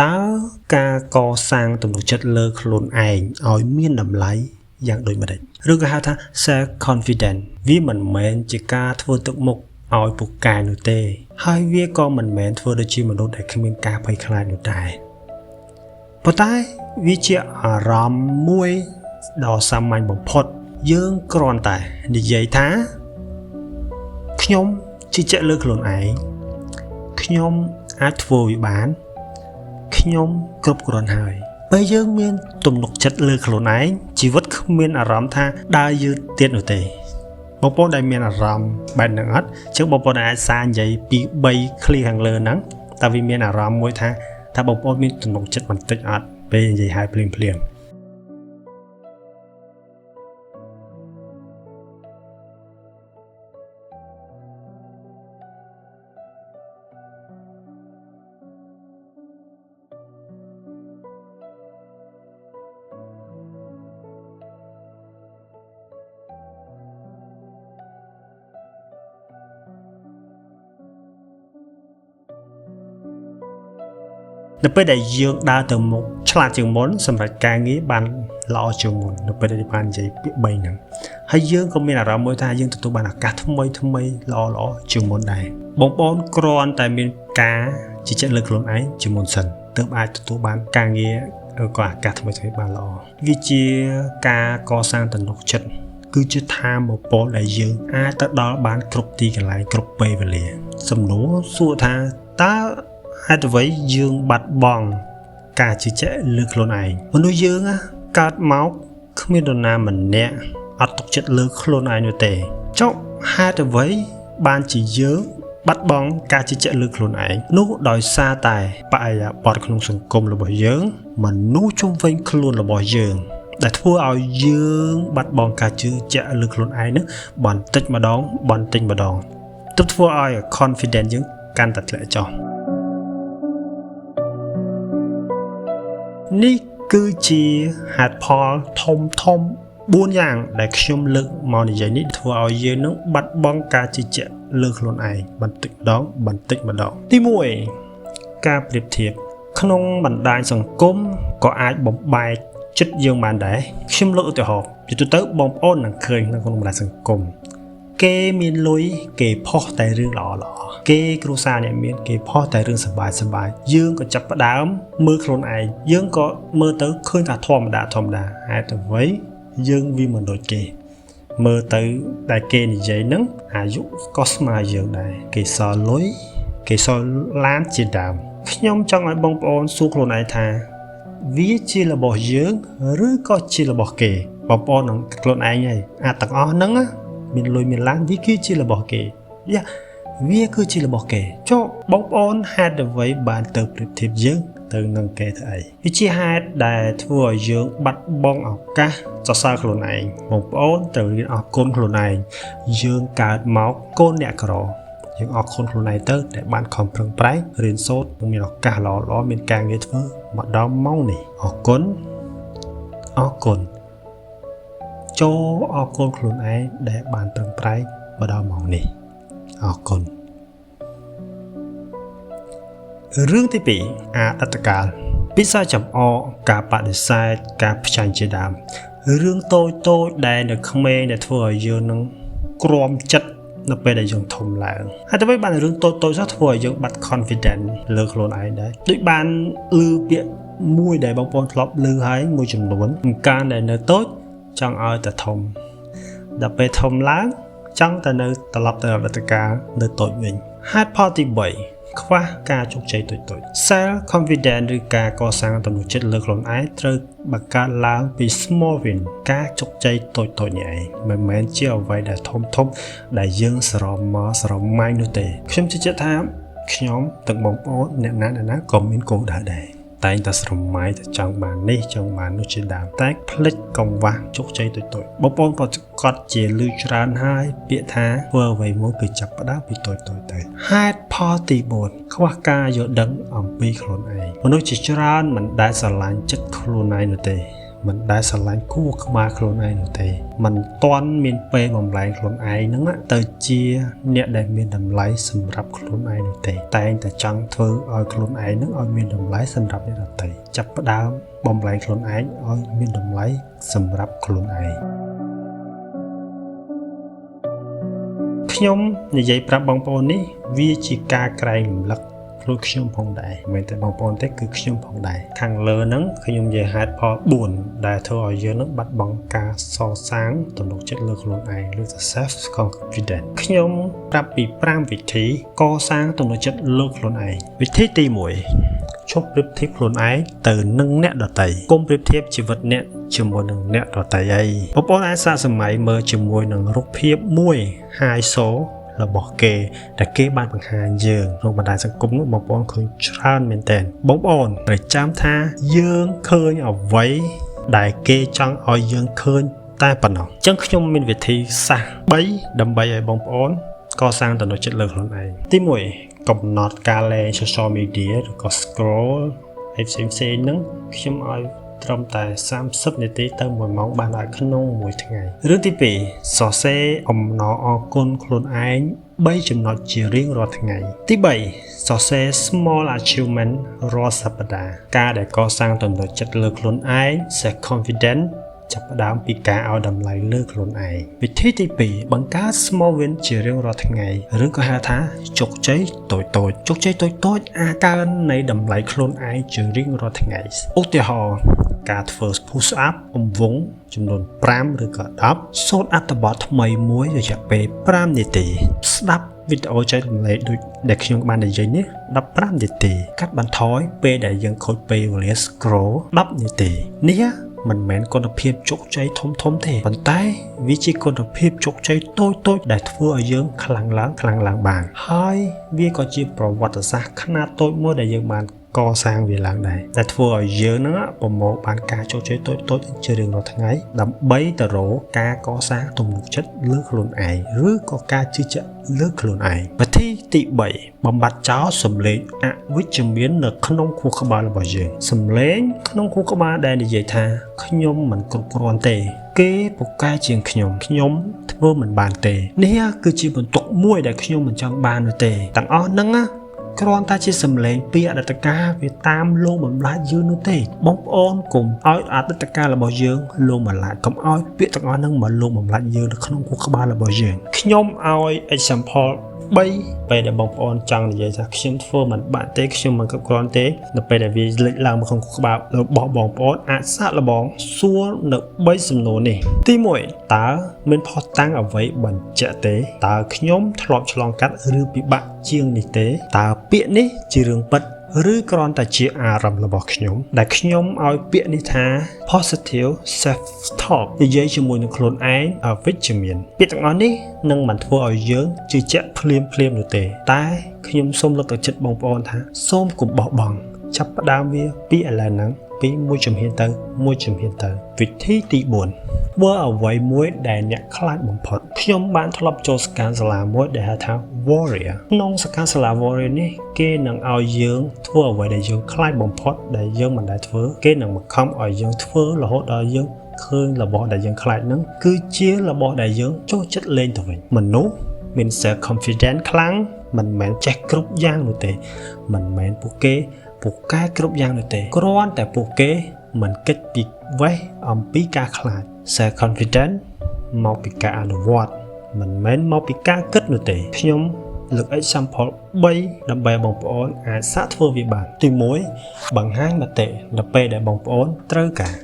តើការកសាងទំនុកចិត្តលើខ្លួនឯងឲ្យមានតម្លៃយ៉ាងដូចម្តេចឬក៏ហៅថា self confidence វាមិនមែនជាការធ្វើទឹកមុខឲ្យពូកែនោះទេហើយវាក៏មិនមែនធ្វើដូចជាមនុស្សដែលគ្មានការភ័យខ្លាចនោះដែរប៉ុន្តែវាជាអារម្មណ៍មួយដ៏សាមញ្ញបំផុតយើងគ្រាន់តែនិយាយថាខ្ញុំជឿជាក់លើខ្លួនឯងខ្ញុំអាចធ្វើវាបានខ្ញុំគ្រប់គ្រាន់ហើយពេលយើងមានទំនុកចិត្តលើខ្លួនឯងជីវិតគ្មានអារម្មណ៍ថាដើរយឺតទៀតនោះទេបងប្អូនដែលមានអារម្មណ៍បែបហ្នឹងអត់ចឹងបងប្អូនអាចសារនិយាយពី3ឃ្លាខាងលើហ្នឹងតើវាមានអារម្មណ៍មួយថាបងប្អូនមានទំនុកចិត្តបន្តិចអត់ពេលនិយាយហើយភ្លាមនៅពេលដែលយើងដើរទៅមុខឆ្លាតជាងមុនសម្រាប់ការងារបានល្អជាងមុននៅពេលដែលបាននិយាយពាក្យ3ហ្នឹងហើយយើងក៏មានអារម្មណ៍មួយថាយើងទទួលបានឱកាសថ្មីល្អជាងមុនដែរបងប្អូនគ្រាន់តែមានការជឿជាក់លើខ្លួនឯងជាមុនសិនទើបអាចទទួលបានការងារឬក៏ឱកាសថ្មីបានល្អវាជាការកសាងទំនុកចិត្តគឺជាថាមពលដែលយើងអាចទៅដល់បានគ្រប់ទីកន្លែងគ្រប់ពេលវេលាសំណួរសួរថាតើហេតុអ្វីយើងបាត់បង់ការជឿជាក់លើខ្លួនឯងមនុស្សយើងកើតមកគ្មាននរណាម្នាក់អត់ទុកចិត្តលើខ្លួនឯងនោះទេចុះហេតុអ្វីបានជាយើងបាត់បង់ការជឿជាក់លើខ្លួនឯងនោះដោយសារតែបរិយាបន្នក្នុងសង្គមរបស់យើងមនុស្សជុំវិញខ្លួនរបស់យើងដែលធ្វើឲ្យយើងបាត់បង់ការជឿជាក់លើខ្លួនឯងនឹងបន្តិចម្ដងទើបធ្វើឲ្យ confidence យើងកាន់តែធ្លាក់ចុះនេះគឺជាហេតុផលធំ4យ៉ាងដែលខ្ញុំលើកមកនិយាយនេះធ្វើឲ្យយើងនឹងបាត់បង់ការជឿជាក់លើខ្លួនឯងបន្តិចម្ដងទី1ការប្រៀបធៀបក្នុងបណ្ដាញសង្គមក៏អាចបំបែកចិត្តយើងបានដែរខ្ញុំលើកឧទាហរណ៍ជាទូទៅបងប្អូននឹងឃើញនៅក្នុងបណ្ដាញសង្គមគេមានលុយគេផុសតែរឿងល្អគេគ្រួសារអ្នកមានគេផុសតែរឿងសប្បាយយើងក៏ចាប់ផ្ដើមមើលខ្លួនឯងយើងក៏មើលទៅឃើញថាធម្មតាហេតុអ្វីយើងវាមិនដូចគេមើលទៅដែលគេនិយាយហ្នឹងអាយុក៏ស្មើយើងដែរគេសល់លុយគេសល់ឡានជាដើមខ្ញុំចង់ឲ្យបងប្អូនសួរខ្លួនឯងថាវាជារបស់យើងឬក៏ជារបស់គេបងប្អូននឹងខ្លួនឯងហើយទាំងអស់ហ្នឹងមានលុយមានឡានវាគឺជារបស់គេវាគឺជារបស់គេចុះបងប្អូនហេតុអ្វីបានទៅប្រៀបធៀបយើងទៅនឹងគេទៅអីវាជាហេតុដែលធ្វើឲ្យយើងបាត់បង់ឱកាសសរសើរខ្លួនឯងបងប្អូនត្រូវរៀនអរគុណខ្លួនឯងយើងកើតមកកូនអ្នកក្រយើងអរគុណខ្លួនឯងទៅដែលបានខំប្រឹងប្រែងរៀនសូត្រនិងមានឱកាសល្អមានការងារធ្វើមកដល់ម៉ោងនេះអរគុណចូលអរគុណខ្លួនឯងដែលបានប្រឹងប្រែងមកដល់ម៉ោងនេះអរគុណរឿងទី2អតីតកាលពិសាចំអកការបដិសេធការផ្ចាញ់ជាដើមរឿងតូចដែលនៅក្មេងដែលធ្វើឲ្យយើងនឹងក្រំចិត្តនៅពេលដែលយើងធំឡើងហើយទៅវិញបានរឿងតូចសោះធ្វើឲ្យយើងបាត់ confidence លើខ្លួនឯងដែរដូចបានឮពាក្យមួយដែលបងប្អូនធ្លាប់ឮហើយមួយចំនួនការដែលនៅតូចចង់ឲ្យតែធំដល់ពេលធំឡើងចង់តែនៅត្រឡប់ទៅអតីតកាលនៅតូចវិញហេតុផលទី3ខ្វះការជោគជ័យតូច self confidence ឬការកសាងទំនុកចិត្តលើខ្លួនឯងត្រូវបង្កើតឡើងពី small win ការជោគជ័យតូចនេះឯងមិនមែនជាអ្វីដែលធំដែលយើងស្រមៃនោះទេខ្ញុំជឿជាក់ថាខ្ញុំទាំងបងប្អូនអ្នកណាក៏មានគោលដៅដែរតែងតែស្រមៃតែចង់បាននេះចង់បាននោះជាដើមតែផ្លិចកង្វះជោគជ័យតូចបងប្អូនក៏កត់ជាលឺច្រើនហើយពាក្យថាធ្វើអ្វីមួយគឺចាប់ផ្ដើមពីតូចទៅហេតុផលទី4ខ្វះការយល់ដឹងអំពីខ្លួនឯងមនុស្សជាច្រើនមិនដែលស្រឡាញ់ចិត្តខ្លួនឯងនោះទេ មិនដែលស្រឡាញ់គូក្បាលខ្លួនឯងនោះទេមិនទាន់មានពេលបំលែងខ្លួនឯងហ្នឹងទៅជាអ្នកដែលមានតម្លៃសម្រាប់ខ្លួនឯងនោះទេតែងតែចង់ធ្វើឲ្យខ្លួនឯងហ្នឹងឲ្យមានតម្លៃសម្រាប់អ្នកដទៃចាប់ផ្ដើមបំលែងខ្លួនឯងឲ្យមានតម្លៃសម្រាប់ខ្លួនឯងខ្ញុំនិយាយប្រាប់បងប្អូននេះវាជាការក្រែងរំលឹកខ្លួនខ្ញុំផងដែរមិនតែបងប្អូនទេគឺខ្ញុំផងដែរខាងលើហ្នឹងខ្ញុំនិយាយហេតុផល4ដែលធ្វើឲ្យយើងនឹងបាត់បង់ការសរសាងទំនុកចិត្តលើខ្លួនឯងឬ self confidence ខ្ញុំប្រាប់ពី5វិធីកសាងទំនុកចិត្តលើខ្លួនឯងវិធីទី1ឈប់ប្រៀបធៀបខ្លួនឯងទៅនឹងអ្នកដទៃកុំប្រៀបធៀបជីវិតអ្នកជាមួយនឹងអ្នកដទៃអីបងប្អូនអាចសាកសម័យមើលជាមួយនឹងរូបភាពមួយhigh showរបស់គេដែលគេបានបង្ហាញយើងក្នុងបណ្ដាញសង្គមនោះបងប្អូនឃើញច្រើនមែនទែនបងប្អូនត្រូវចាំថាយើងឃើញអ្វីដែលគេចង់ឲ្យយើងឃើញតែប៉ុណ្ណោះអញ្ចឹងខ្ញុំមានវិធីសាស្ត្រ3ដើម្បីឲ្យបងប្អូនកសាងទំនុកចិត្តលើខ្លួនឯងទី1កំណត់ការលេង social media ឬក៏ scroll ហើយផ្សេងៗហ្នឹងខ្ញុំឲ្យត្រឹមតែ30នាទីទៅ1ម៉ោងបានហើយក្នុងមួយថ្ងៃរឿងទី2សរសេរអំណរអគុណខ្លួនឯង3ចំណុចជារៀងរាល់ថ្ងៃទី3សរសេរ small achievement រាល់សប្តាហ៍ការដែលកសាងទំនុកចិត្តលើខ្លួនឯង self confidence ចាប់ផ្ដើមពីការឲ្យតម្លៃលើខ្លួនឯងវិធីទី2បង្កើត small win ជារៀងរាល់ថ្ងៃឬក៏ហៅថាជោគជ័យតូចៗជោគជ័យតូចៗអាចកើននៃតម្លៃខ្លួនឯងជារៀងរាល់ថ្ងៃឧទាហរណ៍ការធ្វើ push up អំវង់ចំនួន5ឬក៏10សូត្រអត្ថបទថ្មីមួយរយៈពេល5នាទីស្ដាប់វីដេអូចែករំលែកដូចដែលខ្ញុំបាននិយាយនេះ15នាទីកាត់បន្ថយពេលដែលយើងខូចពេលវេលា scroll 10នាទីនេះមិនមែនគុណភាពជោគជ័យធំទេប៉ុន្តែវាជាគុណភាពជោគជ័យតូចដែលធ្វើឲ្យយើងខ្លាំងឡើងបានហើយវាក៏ជាប្រវត្តិសាស្ត្រខ្នាតតូចមួយដែលយើងបានកសាងវាឡើងដែរដែលធ្វើឲ្យយើងនឹងប្រមូលបានការជោគជ័យតូចជារៀងរាល់ថ្ងៃដើម្បីទៅរកការកសាងទំនុកចិត្តលើខ្លួនឯងឬក៏ការជឿជាក់លើខ្លួនឯងវិធីទី3បំបត្តិចោលសម្លេងអវិជ្ជមាននៅក្នុងខួរក្បាលរបស់យើងសម្លេងក្នុងខួរក្បាលដែលនិយាយថាខ្ញុំមិនគ្រប់គ្រាន់ទេគេពូកែជាងខ្ញុំធ្វើមិនបានទេនេះគឺជាបន្ទុកមួយដែលខ្ញុំមិនចង់បាននោះទេទាំងអស់ហ្នឹងគ្រាន់តែជាសម្លេងពីអតីតកាលវាតាមលងបំលាតយើងនោះទេបងប្អូនកុំឲ្យអតីតកាលរបស់យើងលងបំលាតកុំឲ្យពាក្យទាំងអស់ហ្នឹងមកលងបំលាតយើងនៅក្នុងខួរក្បាលរបស់យើងខ្ញុំឲ្យ example 3ពេលដែលបងប្អូនចង់និយាយថាខ្ញុំធ្វើមិនបានទេខ្ញុំមិនគ្រប់គ្រាន់ទេនៅពេលដែលវាលេចឡើងមកក្នុងខួរក្បាលរបស់បងប្អូនអាចសាកល្បងសួរនៅ3សំណួរនេះទី1តើមានផុសតាំងអ្វីបញ្ជាក់ទេតើខ្ញុំធ្លាប់ឆ្លងកាត់ឬពិបាកជាងនេះទេតើពាក្យនេះជារឿងពិតឬគ្រាន់តែជាអារម្មណ៍របស់ខ្ញុំដែលខ្ញុំឲ្យពាក្យនេះថា positive self talk និយាយជាមួយនឹងខ្លួនឯងអវិជ្ជមានពាក្យទាំងអស់នេះនឹងមិនធ្វើឲ្យយើងជឿជាក់ភ្លាមនោះទេតែខ្ញុំសូមលើកទឹកចិត្តបងប្អូនថាសូមកុំបោះបង់ចាប់ផ្ដើមវាពីឥឡូវហ្នឹងពីមួយជំហានទៅវិធីទី4ធ្វើអ្វីមួយដែលអ្នកខ្លាចបំផុតខ្ញុំបានធ្លាប់ចូលសិក្ខាសាលាមួយដែលហៅថា Warrior ក្នុងសិក្ខាសាលា Warrior នេះគេនឹងឲ្យយើងធ្វើអ្វីដែលយើងខ្លាចបំផុតដែលយើងមិនដែលធ្វើគេនឹងបង្ខំឲ្យយើងធ្វើរហូតដល់យើងឃើញរបស់ដែលយើងខ្លាចហ្នឹងគឺជារបស់ដែលយើងចូលចិត្តលេងទៅវិញមនុស្សមាន self confidence ខ្លាំងមិនមែនចេះគ្រប់យ៉ាងនោះទេមិនមែនពួកគេពូកែគ្រប់យ៉ាងនោះទេគ្រាន់តែពួកគេមិនគិតពីវេះអំពីការខ្លាច self confidence មកពីការអនុវត្តមិនមែនមកពីការគិតនោះទេខ្ញុំលើក example 3ដើម្បីបងប្អូនអាចសាកធ្វើវាបានទី1បង្ហាញមតិនៅពេលដែលបងប្អូនត្រូវការ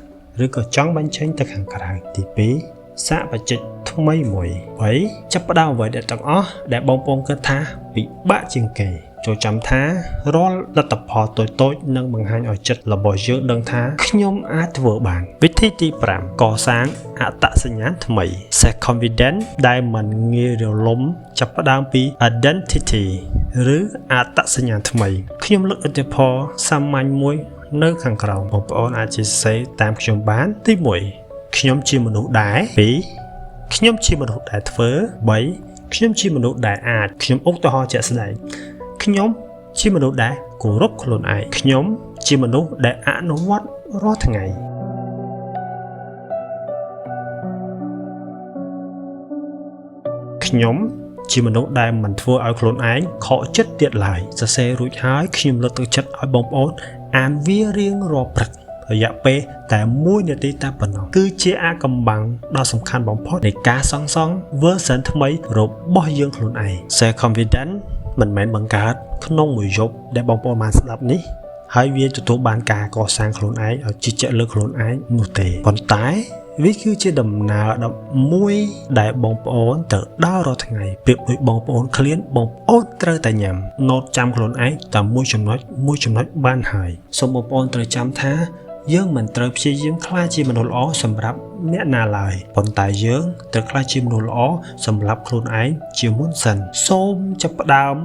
ឬក៏ចង់បញ្ចេញទៅខាងក្រៅទី2សាកបច្ចេកថ្មីមួយ3ចាប់ផ្ដើមអ្វីដែលទាំងអស់ដែលបងប្អូនគិតថាពិបាកជាងគេចូលចាំថារាល់លទ្ធផលតូចនឹងបង្ហាញឲ្យចិត្តរបស់យើងដឹងថាខ្ញុំអាចធ្វើបានវិធីទី5កសាងអត្តសញ្ញាណថ្មី self confidence ដែលមិនងាយរលំចាប់ផ្ដើមពី identity ឬអត្តសញ្ញាណថ្មីខ្ញុំលើកឧទាហរណ៍សាមញ្ញមួយនៅខាងក្រោមបងប្អូនអាចសរសេរតាមខ្ញុំបានទី1ខ្ញុំជាមនុស្សដែរ2ខ្ញុំជាមនុស្សដែលធ្វើ3ខ្ញុំជាមនុស្សដែលអាចខ្ញុំឧទាហរណ៍ជាក់ស្ដែងខ្ញុំជាមនុស្សដែលគោរពខ្លួនឯងខ្ញុំជាមនុស្សដែលអនុវត្តរាល់ថ្ងៃ ខ្ញុំជាមនុស្សដែលមិនធ្វើឲ្យខ្លួនឯងខកចិត្តទៀតឡើយសរសេររួចហើយខ្ញុំលើកទឹកចិត្តឲ្យបងប្អូនអានវារៀងរាល់ព្រឹករយៈពេលតែ1នាទីតែប៉ុណ្ណោះគឺជាអាថ៌កំបាំងដ៏សំខាន់បំផុតនៃការសង់ version ថ្មីរបស់យើងខ្លួនឯង Self confidence មិនមែនបង្កើតក្នុងមួយយប់ដែលបងប្អូនបានស្ដាប់នេះហើយវាទទួលបានការកសាងខ្លួនឯងឲ្យជឿជាក់លើខ្លួនឯងនោះទេប៉ុន្តែវាគឺជាដំណើរដ៏មួយដែលបងប្អូនត្រូវដើររាល់ថ្ងៃប្រៀបដូចបងប្អូនឃ្លានបងប្អូនត្រូវតែញ៉ាំណូតចាំខ្លួនឯងតែមួយចំណុចបានហើយសូមបងប្អូនត្រូវចាំថាយើងមិនត្រូវព្យាយាមក្លាយជាមនុស្សល្អសម្រាប់អ្នកណាឡើយប៉ុន្តែយើងត្រូវក្លាយជាមនុស្សល្អសម្រាប់ខ្លួនឯងជាមុនសិនសូមចាប់ផ្ដើម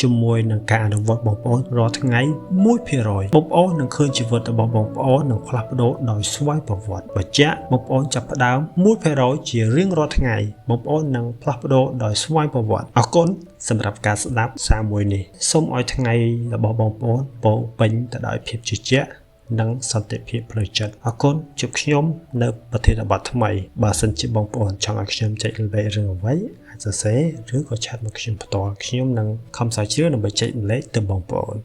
ជាមួយនឹងការអនុវត្តបងប្អូនរាល់ថ្ងៃ 1% បងប្អូននឹងឃើញជីវិតរបស់បងប្អូននឹងផ្លាស់ប្ដូរដោយស្វ័យប្រវត្តិបើចាក់បងប្អូនចាប់ផ្ដើម 1% ជារៀងរាល់ថ្ងៃបងប្អូននឹងផ្លាស់ប្ដូរដោយស្វ័យប្រវត្តិអរគុណសម្រាប់ការស្ដាប់សារមួយនេះសូមឲ្យថ្ងៃរបស់បងប្អូនពោរពេញទៅដោយភាពជឿជាក់និងសន្តិភាពផ្លូវចិត្តអរគុណជួបខ្ញុំនៅប្រធានបទថ្មីបើសិនជាបងប្អូនចង់ឲ្យខ្ញុំចែករំលែករឿងអ្វីអាចសរសេរឬក៏ឆាតមកខ្ញុំផ្ទាល់ខ្ញុំនឹងខំស្រាវជ្រាវដើម្បីចែករំលែកទៅបងប្អូន